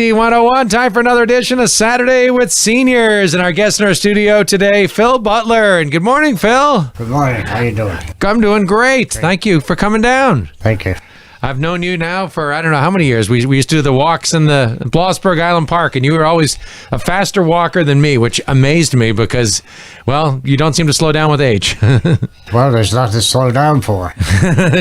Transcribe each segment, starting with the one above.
101, time for another edition of Saturday with Seniors. And our guest in our studio today, Phil Butler. And good morning, Phil. Good morning. How you doing? I'm doing great. Thank you for coming down. Thank you. I've known you now for, I don't know how many years. We used to do the walks in the Blossburg Island Park, and you were always a faster walker than me, which amazed me because, well, you don't seem to slow down with age. Well, there's nothing to slow down for.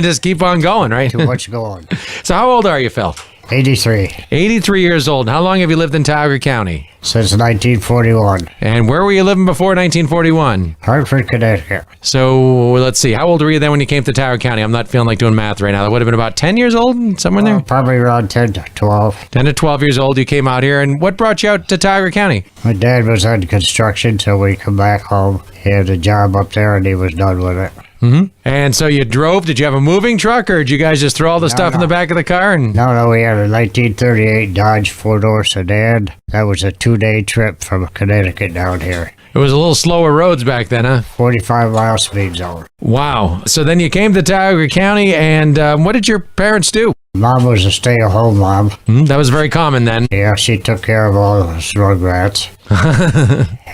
Just keep on going, right? Too much going. So how old are you, Phil? 83. 83 years old. How long have you lived in Tioga County? Since 1941. And where were you living before 1941? Hartford, Connecticut. So let's see. How old were you then when you came to Tioga County? I'm not feeling like doing math right now. That would have been about 10 years old, somewhere in there? Probably around 10 to 12. 10 to 12 years old, you came out here. And what brought you out to Tioga County? My dad was on construction, so we come back home. He had a job up there, and he was done with it. Mm-hmm. And so you drove. Did you have a moving truck, or did you guys just throw all the stuff in the back of the car? And No, we had a 1938 Dodge four-door sedan. That was a 2-day trip from Connecticut down here. it was a little slower roads back then, huh? 45-mile speed zone. Wow. So then you came to Tioga County, and what did your parents do? Mom was a stay-at-home mom. That was very common then. Yeah, she took care of all the rugrats.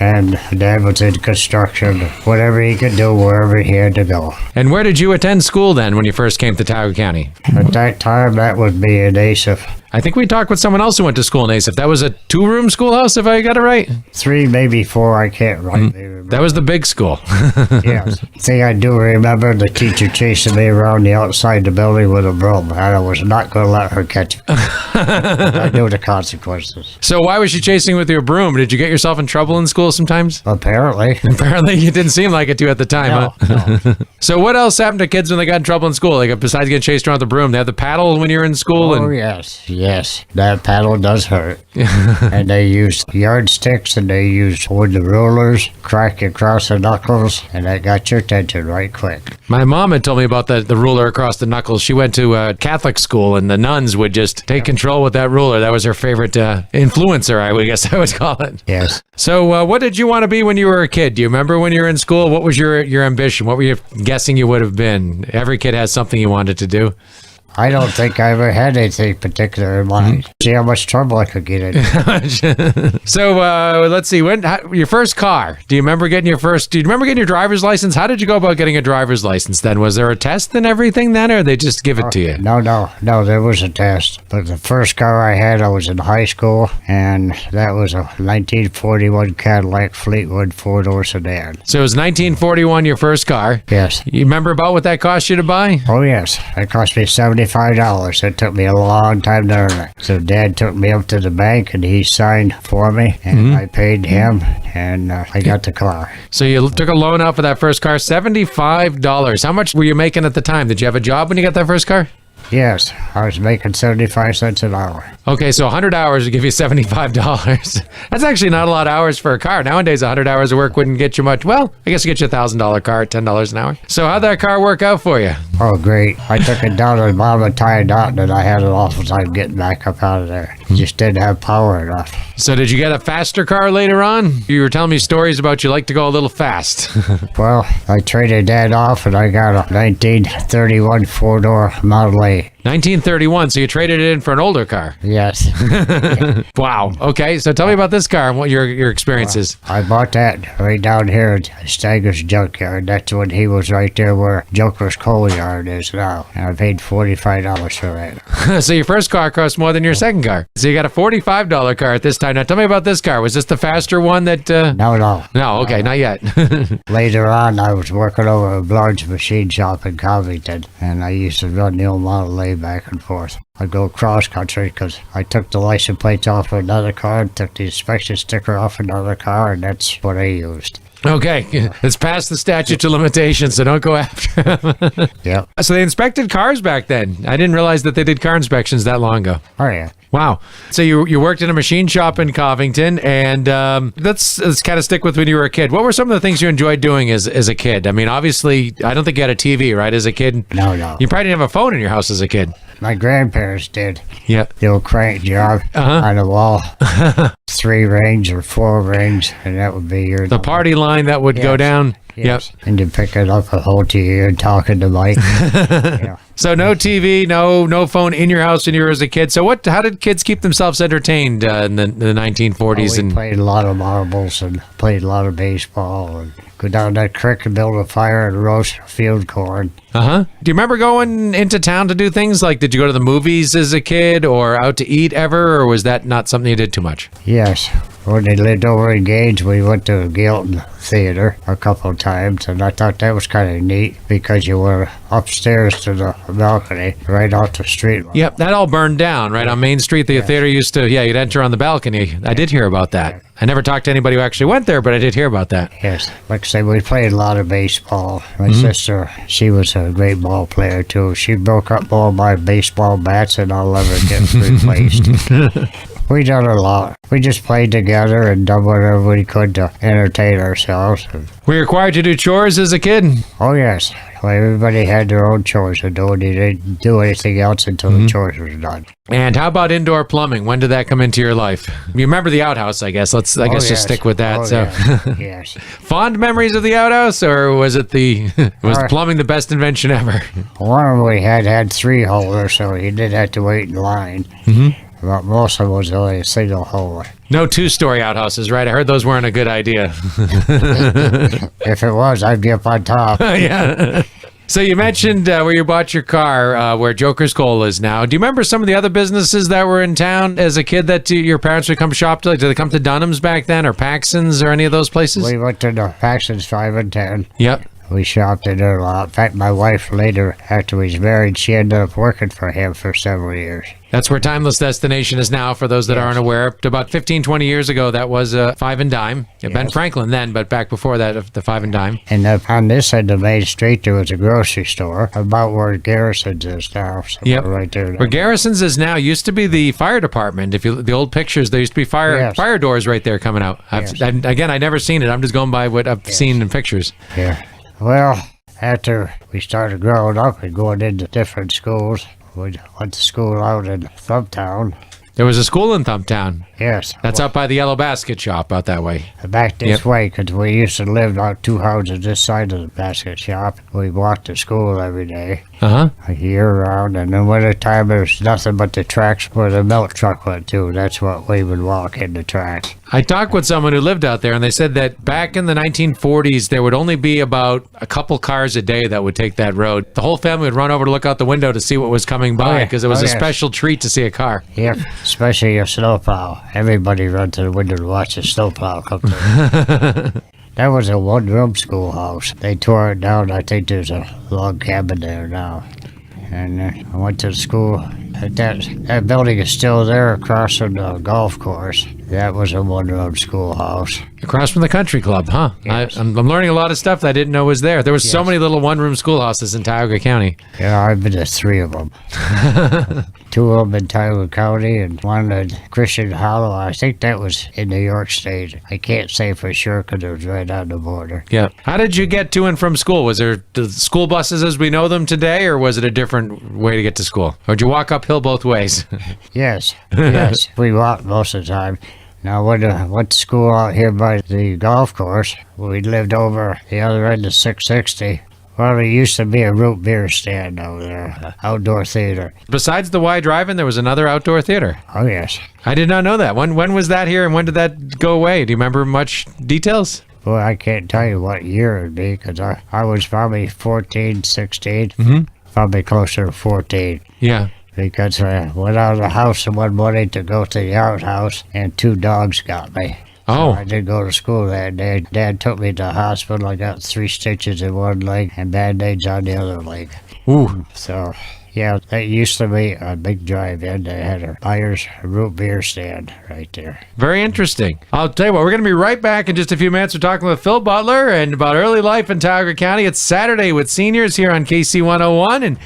And Dad was in construction, whatever he could do, wherever he had to go. And where did you attend school then when you first came to Tioga County? At that time, that would be in ASIF. I think we talked with someone else who went to school in Asif. That was a 2-room schoolhouse, if I got it right? 3, maybe 4, I can't rightly remember. That was the big school. Yes. Thing I do remember, the teacher chasing me around the outside the building with a broom, and I was not going to let her catch me. I knew the consequences. So why was she chasing you with your broom? Did you get yourself in trouble in school sometimes? Apparently. Apparently, you didn't seem like it to at the time, huh? So what else happened to kids when they got in trouble in school? Like, besides getting chased around the broom, they had the paddle when you were in school? Oh, yes. That paddle does hurt. And they used yardsticks, and they used wooden rulers, crack you across the knuckles, and that got your attention right quick. My mom had told me about the ruler across the knuckles. She went to a Catholic school, and the nuns would just take control with that ruler. That was her favorite influencer, I guess I would call it. Yes. So what did you want to be when you were a kid? Do you remember when you were in school? What was your ambition? What were you guessing you would have been? Every kid has something you wanted to do. I don't think I ever had anything particular in mind. See how much trouble I could get in. So let's see. Your first car? Do you remember getting your driver's license? How did you go about getting a driver's license then? Was there a test and everything then, or they just give it to you? No, there was a test. But the first car I had, I was in high school, and that was a 1941 Cadillac Fleetwood 4-door sedan. So it was 1941, your first car. Yes. You remember about what that cost you to buy? Oh, yes. It cost me $75. It took me a long time to earn it. So Dad took me up to the bank, and he signed for me, and I paid him, and I got the car. So you took a loan out for that first car, $75. How much were you making at the time? Did you have a job when you got that first car? Yes, I was making 75 cents an hour. Okay, so 100 hours would give you $75. That's actually not a lot of hours for a car. Nowadays, 100 hours of work wouldn't get you much. Well, I guess you get you a $1,000 car at $10 an hour. So how'd that car work out for you? Oh, great. I took it down to the bottom of tied out, and I had an awful time getting back up out of there. Just didn't have power enough. So did you get a faster car later on? You were telling me stories about you like to go a little fast. Well, I traded Dad off, and I got a 1931 4-door Model A. 1931, so you traded it in for an older car. Yes. Wow. Okay, so tell me about this car and what your experience is. I bought that right down here at Steiger's Junkyard. That's when he was right there where Joker's Coal Yard is now. And I paid $45 for that. So your first car cost more than your second car. So you got a $45 car at this time. Now tell me about this car. Was this the faster one that... No. No, okay, not yet. Later on, I was working over a large machine shop in Covington, and I used to run the old Model A back and forth. I'd go cross country because I took the license plates off of another car, took the inspection sticker off another car, and that's what I used. Okay, it's past the statute of limitations, so don't go after them. Yep. So they inspected cars back then. I didn't realize that they did car inspections that long ago. Oh, yeah. Wow. So you worked in a machine shop in Covington, and let's kind of stick with when you were a kid. What were some of the things you enjoyed doing as a kid? I mean, obviously, I don't think you had a TV, right, as a kid? No. You probably didn't have a phone in your house as a kid. My grandparents did. Yeah. The old crank job on the wall. 3 rings or 4 rings, and that would be your The party line that would go Yes. down. Yes. Yep. And you pick it up and hold to your ear and talking to Mike. Yeah. So no TV, no phone in your house when you were as a kid. So how did kids keep themselves entertained in the 1940s? We played a lot of marbles and played a lot of baseball and go down that creek and build a fire and roast field corn. Uh-huh. Do you remember going into town to do things? Like, did you go to the movies as a kid or out to eat ever, or was that not something you did too much? Yes. When they lived over in Gage, we went to Gilton Theater a couple of times, and I thought that was kind of neat because you were upstairs to the balcony right off the street. Yep, that all burned down right on Main Street. The theater used to, you'd enter on the balcony. I did hear about that. I never talked to anybody who actually went there, but I did hear about that. Yes. Like I say, we played a lot of baseball. My sister, she was a great ball player, too. She broke up all my baseball bats, and I'll never get replaced. We done a lot. We just played together and done whatever we could to entertain ourselves. Were you required to do chores as a kid? Oh, yes. Well, everybody had their own chores to do, and you didn't do anything else until the chores was done. And how about indoor plumbing? When did that come into your life? You remember the outhouse, I guess. Let's just yes. stick with that. Oh, So, yes. Yes. fond memories of the outhouse, or was it was plumbing the best invention ever? One of them we had 3 holders, so you did have to wait in line. But most of them was only a single holder. No 2-story outhouses, right? I heard those weren't a good idea. If it was, I'd be up on top. Yeah. So you mentioned where you bought your car, where Joker's Coal is now. Do you remember some of the other businesses that were in town as a kid that your parents would come shop to? Like, did they come to Dunham's back then, or Paxson's, or any of those places? We went to the Paxton's 5 and 10. Yep. We shopped in there a lot. In fact, my wife later, after we was married, she ended up working for him for several years. That's where Timeless Destination is now, for those that aren't aware. About 15, 20 years ago, that was a 5 and dime. Ben Franklin then, but back before that, the 5 and dime. And on this end of Main Street, there was a grocery store about where Garrison's is now. Yep. Right there. Where Garrison's is now used to be the fire department. If you the old pictures, there used to be fire doors right there coming out. Again, I've never seen it. I'm just going by what I've seen in pictures. Yeah. Well, after we started growing up and going into different schools, we went to school out in Thumptown. There was a school in Thumptown. Yes. That's up by the Yellow Basket shop out that way. Back this way, because we used to live out 2 houses this side of the basket shop. We walked to school every day, Uh-huh. year round, and in winter time there's nothing but the tracks where the milk truck went to. That's what we would walk in, the tracks. I talked with someone who lived out there, and they said that back in the 1940s, there would only be about a couple cars a day that would take that road. The whole family would run over to look out the window to see what was coming by, because it was a special treat to see a car. Yep, especially a snowplow. Everybody run to the window to watch a snowplow come through. That was a 1-room schoolhouse. They tore it down. I think there's a log cabin there now. And I went to school. That building is still there across from the golf course. That was a 1-room schoolhouse. Across from the country club, huh? Yes. I'm learning a lot of stuff that I didn't know was there. There was so many little 1-room schoolhouses in Tioga County. Yeah, I've been to 3 of them. 2 of them in Tioga County and 1 in Christian Hollow. I think that was in New York State. I can't say for sure because it was right on the border. Yeah. How did you get to and from school? Was there the school buses as we know them today, or was it a different way to get to school? Or did you walk uphill both ways? Yes, yes. We walked most of the time. Now, when I went to school out here by the golf course, we lived over the other end of 660. Well, there used to be a root beer stand over there, outdoor theater. Besides the Y Drive-In, there was another outdoor theater. Oh, yes. I did not know that. When was that here, and when did that go away? Do you remember much details? Well, I can't tell you what year it'd be, because I was probably 14, 16, probably closer to 14. Yeah. Because I went out of the house one morning to go to the outhouse, and 2 dogs got me. Oh. So I didn't go to school that day. Dad took me to the hospital. I got 3 stitches in one leg and Band-Aids on the other leg. Ooh. So, yeah, that used to be a big drive-in. They had a buyer's root beer stand right there. Very interesting. I'll tell you what, we're going to be right back in just a few minutes. We're talking with Phil Butler and about early life in Tioga County. It's Saturday with Seniors here on KC 101, and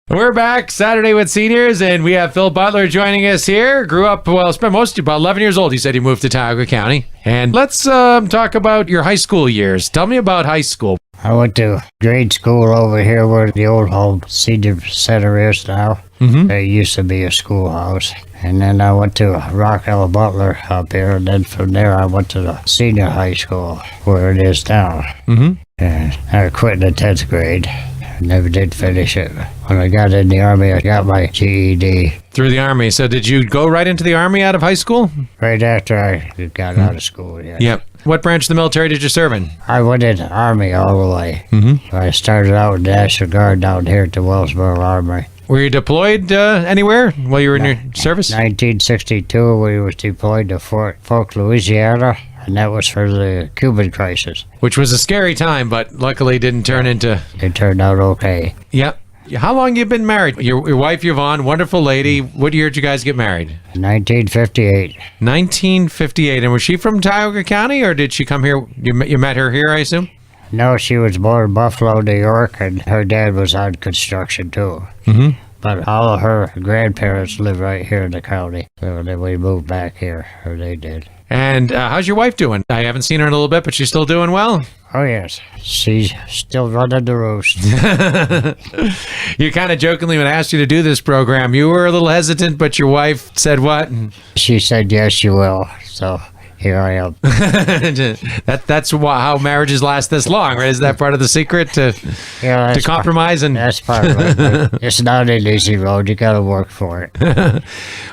we're back Saturday with Seniors, and we have Phil Butler joining us here. Grew up, spent most of about 11 years old. He said he moved to Tioga County. And let's talk about your high school years. Tell me about high school. I went to grade school over here where the old home senior center is now. There used to be a schoolhouse. And then I went to Rockwell Butler up here, and then from there I went to the senior high school, where it is now. And I quit in the 10th grade. I never did finish it. When I got in the Army, I got my GED. Through the Army. So did you go right into the Army out of high school? Right after I got out of school, yeah. Yep. What branch of the military did you serve in? I went in the Army all the way. I started out in the National Guard down here at the Wellsboro Armory. Were you deployed anywhere while you were in your service? 1962, we was deployed to Fort Polk, Louisiana, and that was for the Cuban crisis. Which was a scary time, but luckily didn't turn into... It turned out okay. Yep. How long you been married? Your wife, Yvonne, wonderful lady. What year did you guys get married? 1958. 1958. And was she from Tioga County, or did she come here? You met her here, I assume? No, she was born in Buffalo, New York, and her dad was on construction, too. But all of her grandparents live right here in the county. So then we moved back here, or they did. And how's your wife doing? I haven't seen her in a little bit, but she's still doing well? Oh, yes. She's still running the roost. You kind of jokingly, when I asked you to do this program, you were a little hesitant, but your wife said what? She said, yes, you will. So here I am. That's how marriages last this long, right? Is that part of the secret to compromise? That's part of it. It's not an easy road. You got to work for it.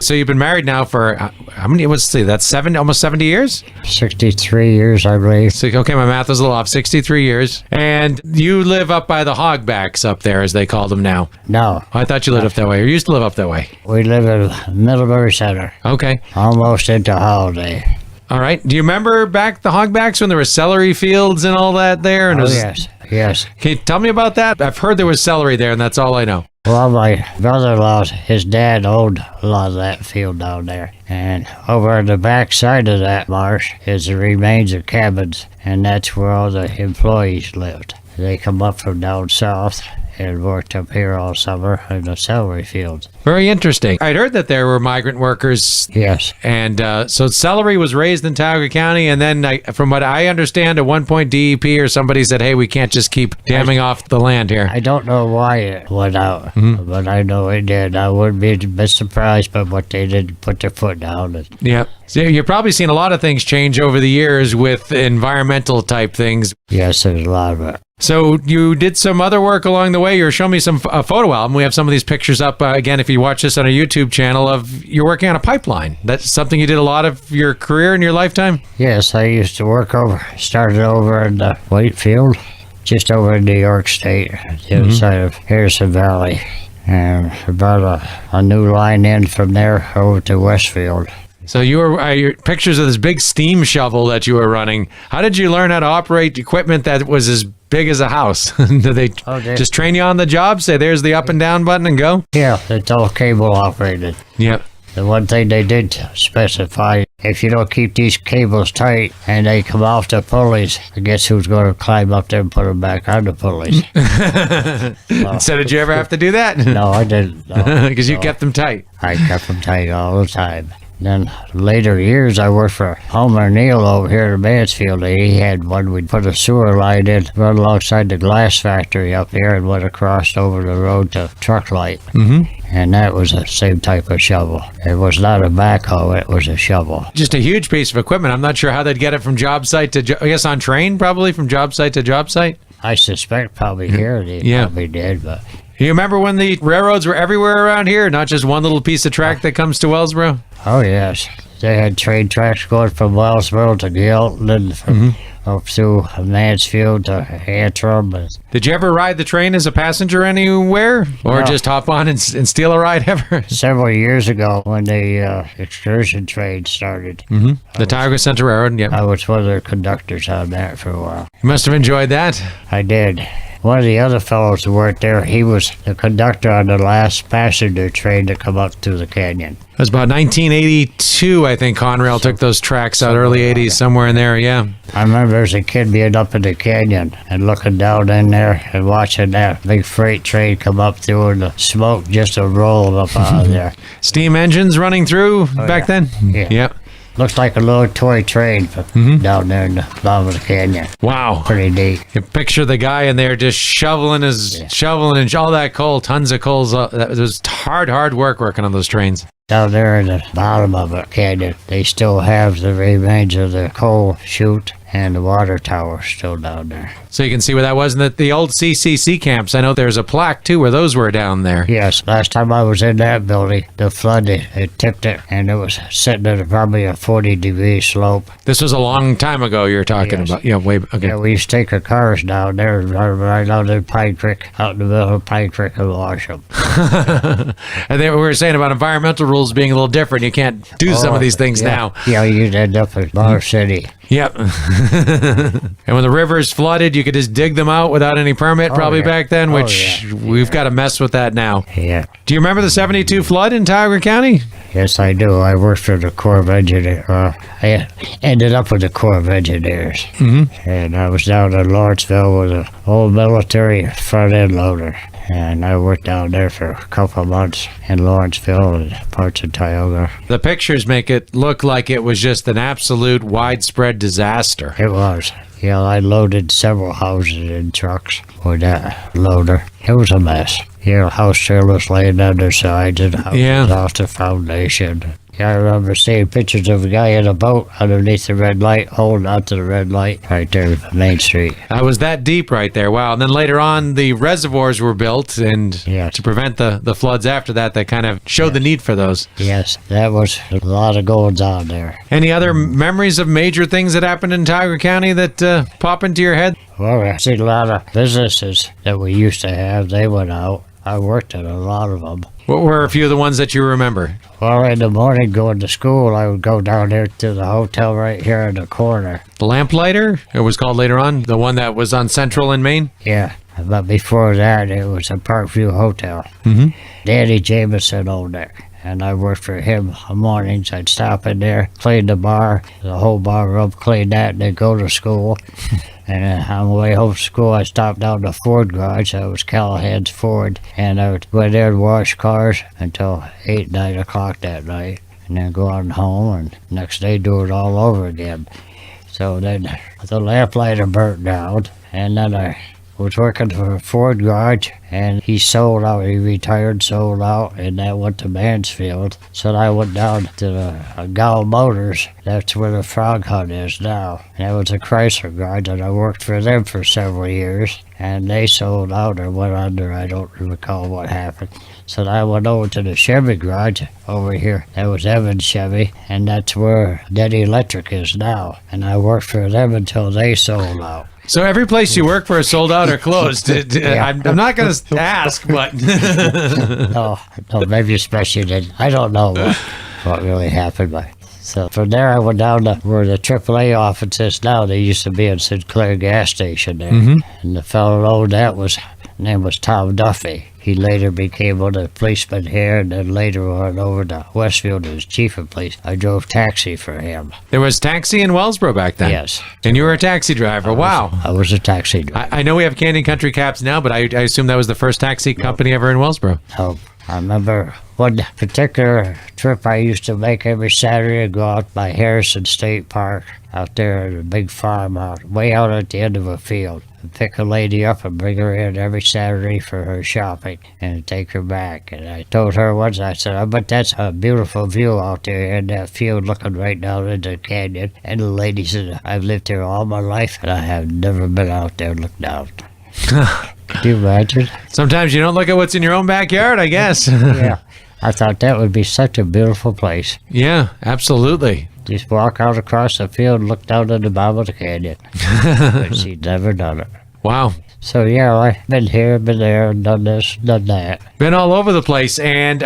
So you've been married now for how many? Let's see, that's almost 70 years? 63 years, I believe. So, okay, my math was a little off. 63 years. And you live up by the hogbacks up there, as they call them now. No. I thought you lived up that way, or you used to live up that way. We live in Middlebury Center. Okay. Almost into Holiday. All right. Do you remember back the hogbacks when there were celery fields and all that there? And yes. Can you tell me about that? I've heard there was celery there, and that's all I know. Well, my brother-in-law, his dad owned a lot of that field down there. And over on the back side of that marsh is the remains of cabins, and that's where all the employees lived. They come up from down south and worked up here all summer in the celery fields. Very interesting. I'd heard that there were migrant workers. Yes. And so celery was raised in Tioga County, and then from what I understand, at one point DEP or somebody said, hey, we can't just keep damming off the land here. I don't know why it went out, but I know it did. I wouldn't be a bit surprised by what they did put their foot down. Yeah. So you've probably seen a lot of things change over the years with environmental type things. Yes, there's a lot of it. So you did some other work along the way. You're showing me some photo album. We have some of these pictures up again. If you watch this on our YouTube channel, of you're working on a pipeline. That's something you did a lot of your career in your lifetime. Yes, I used to started over in Whitefield, just over in New York State, the other side of Harrison Valley, and brought a new line in from there over to Westfield. So you were your pictures of this big steam shovel that you were running. How did you learn how to operate equipment that was as big as a house? Did they just train you on the job? Say, there's the up and down button and go? Yeah, it's all cable operated. Yep. The one thing they did specify, if you don't keep these cables tight and they come off the pulleys, guess who's going to climb up there and put them back on the pulleys? So did you ever have to do that? No, I didn't. Because you kept them tight. I kept them tight all the time. Then later years, I worked for Homer Neal over here in Mansfield. He had one. We'd put a sewer line in, run alongside the glass factory up here, and went across over the road to Truck Light. And that was the same type of shovel. It was not a backhoe, it was a shovel. Just a huge piece of equipment. I'm not sure how they'd get it from job site to, I guess on train, probably from job site to job site. I suspect probably here they probably did, but... You remember when the railroads were everywhere around here, not just one little piece of track that comes to Wellsboro? Oh, yes. They had train tracks going from Wellsboro to Gilton and from up through Mansfield to Antrim. Did you ever ride the train as a passenger anywhere? Or just hop on and steal a ride ever? Several years ago when the excursion train started. The Tioga Central Railroad, I was one of their conductors on that for a while. You must have enjoyed that. I did. One of the other fellows who worked there, he was the conductor on the last passenger train to come up through the canyon. It was about 1982, I think Conrail took those tracks out, early 80s, somewhere in there, yeah. I remember as a kid being up in the canyon and looking down in there and watching that big freight train come up through and the smoke just rolling up out of there. Steam engines running through back then? Yeah. Yep. Looks like a little toy train down there in the bottom of the canyon. Wow. Pretty neat. You picture the guy in there just shoveling and all that coal, tons of coals. That was hard work working on those trains. Down there in the bottom of the canyon, they still have the remains of the coal chute and the water tower still down there. So you can see where that was in the old CCC camps. I know there's a plaque, too, where those were down there. Yes, last time I was in that building, the flood, it tipped it, and it was sitting at probably a 40-degree slope. This was a long time ago you're talking about. Yeah, okay. Yeah, we used to take our cars down there, right down there in Pine Creek, out in the middle of Pine Creek and wash them. And then we were saying about environmental rules being a little different. You can't do some of these things now. Yeah, you'd end up in Bar City. Yep. And when the rivers flooded, you could just dig them out without any permit back then, which we've got to mess with that now. Yeah. Do you remember the 72 flood in Tioga County? Yes, I do. I worked for the Corps of Engineers. I ended up with the Corps of Engineers. And I was down in Lawrenceville with an old military front-end loader. And I worked down there for a couple of months in Lawrenceville and parts of Tioga. The pictures make it look like it was just an absolute widespread disaster. It was. Yeah, I loaded several houses in trucks with that loader. It was a mess. House trailers laying on their sides and houses off the foundation. Yeah, I remember seeing pictures of a guy in a boat underneath the red light, holding onto the red light right there on Main Street. I was that deep right there. Wow. And then later on, the reservoirs were built, and to prevent the floods after that, that kind of showed the need for those. Yes, that was a lot of goings on there. Any other memories of major things that happened in Tioga County that pop into your head? Well, I see a lot of businesses that we used to have. They went out. I worked at a lot of them. What were a few of the ones that you remember? Well, in the morning going to school, I would go down there to the hotel right here in the corner. The Lamplighter? It was called later on. The one that was on Central in Maine? Yeah, but before that, it was a Parkview Hotel. Danny Jameson owned it. And I worked for him on mornings. I'd stop in there, clean the bar, the whole bar room, clean that, and then go to school. And on the way home from school, I stopped down the Ford garage. That was Callahan's Ford. And I would go in there and wash cars until 8, 9 o'clock that night. And then go on home and next day do it all over again. So then the lamplighter burnt down. And then I was working for a Ford garage, and he sold out. He retired, sold out, and that went to Mansfield. So I went down to the Gow Motors. That's where the Frog Hunt is now. And that was a Chrysler garage, and I worked for them for several years. And they sold out or went under. I don't recall what happened. So I went over to the Chevy garage over here. That was Evans Chevy, and that's where Denny Electric is now. And I worked for them until they sold out. So every place you work for is sold out or closed. I'm not going to ask, but... no, maybe especially that. I don't know what really happened. But so from there, I went down to where the AAA office is now. They used to be in Sinclair gas station there. And the fellow owned that name was Tom Duffy. He later became one of the policemen here, and then later went over to Westfield as chief of police. I drove taxi for him. There was taxi in Wellsboro back then? Yes. And you were a taxi driver. Wow. I was a taxi driver. I know we have Canyon Country Caps now, but I assume that was the first taxi company ever in Wellsboro. Oh, I remember one particular trip I used to make every Saturday. I'd go out by Harrison State Park, out there at a big farm way out at the end of a field. And pick a lady up and bring her in every Saturday for her shopping and take her back. And I told her once, I said, I bet that's a beautiful view out there in that field looking right down into the canyon. And the lady said, I've lived here all my life and I have never been out there and looked down. Can you imagine? Sometimes you don't look at what's in your own backyard, I guess. Yeah. I thought that would be such a beautiful place. Yeah, absolutely. Just walk out across the field and look down at the bottom of the canyon. But she'd never done it. Wow. So, yeah, I've been here, been there, done this, done that. Been all over the place. And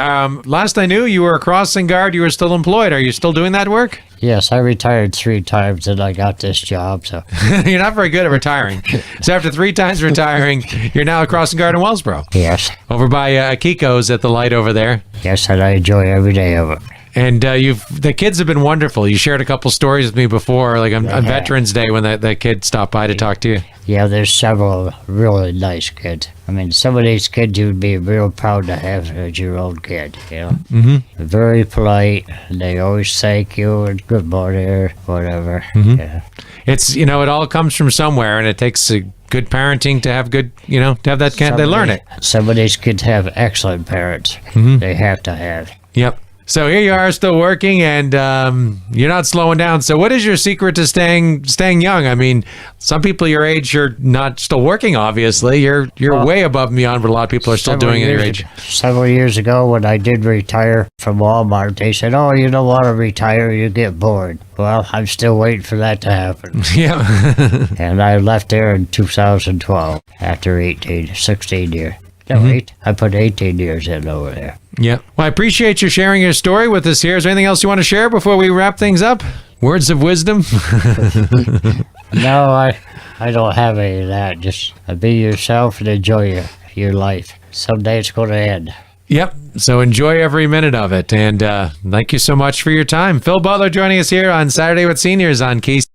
last I knew, you were a crossing guard. You were still employed. Are you still doing that work? Yes, I retired 3 times and I got this job. So You're not very good at retiring. So after 3 times retiring, you're now a crossing guard in Wellsboro. Yes. Over by Kiko's at the light over there. Yes, and I enjoy every day of it. And the kids have been wonderful. You shared a couple stories with me before, like on Veterans Day when that kid stopped by to talk to you. Yeah, there's several really nice kids. I mean, some of these kids you'd be real proud to have as your own kid, you know? Mm-hmm. Very polite, and they always thank you and good morning or whatever. Mm-hmm. Yeah. It's, it all comes from somewhere, and it takes a good parenting to have good, to have that kind. They learn it. Some of these kids have excellent parents. Mm-hmm. They have to have. Yep. So here you are, still working, and you're not slowing down. So what is your secret to staying young? I mean, some people your age are not still working. Obviously, you're way above and beyond what a lot of people are still doing at your age. Several years ago, when I did retire from Walmart, they said, "Oh, you don't want to retire; you get bored." Well, I'm still waiting for that to happen. Yeah. And I left there in 2012 after 16 years. No, I put 18 years in over there. Yeah. Well, I appreciate you sharing your story with us here. Is there anything else you want to share before we wrap things up? Words of wisdom? No, I don't have any of that. Just be yourself and enjoy your life. Someday it's going to end. Yep. So enjoy every minute of it. And thank you so much for your time. Phil Butler joining us here on Saturday with Seniors on KC.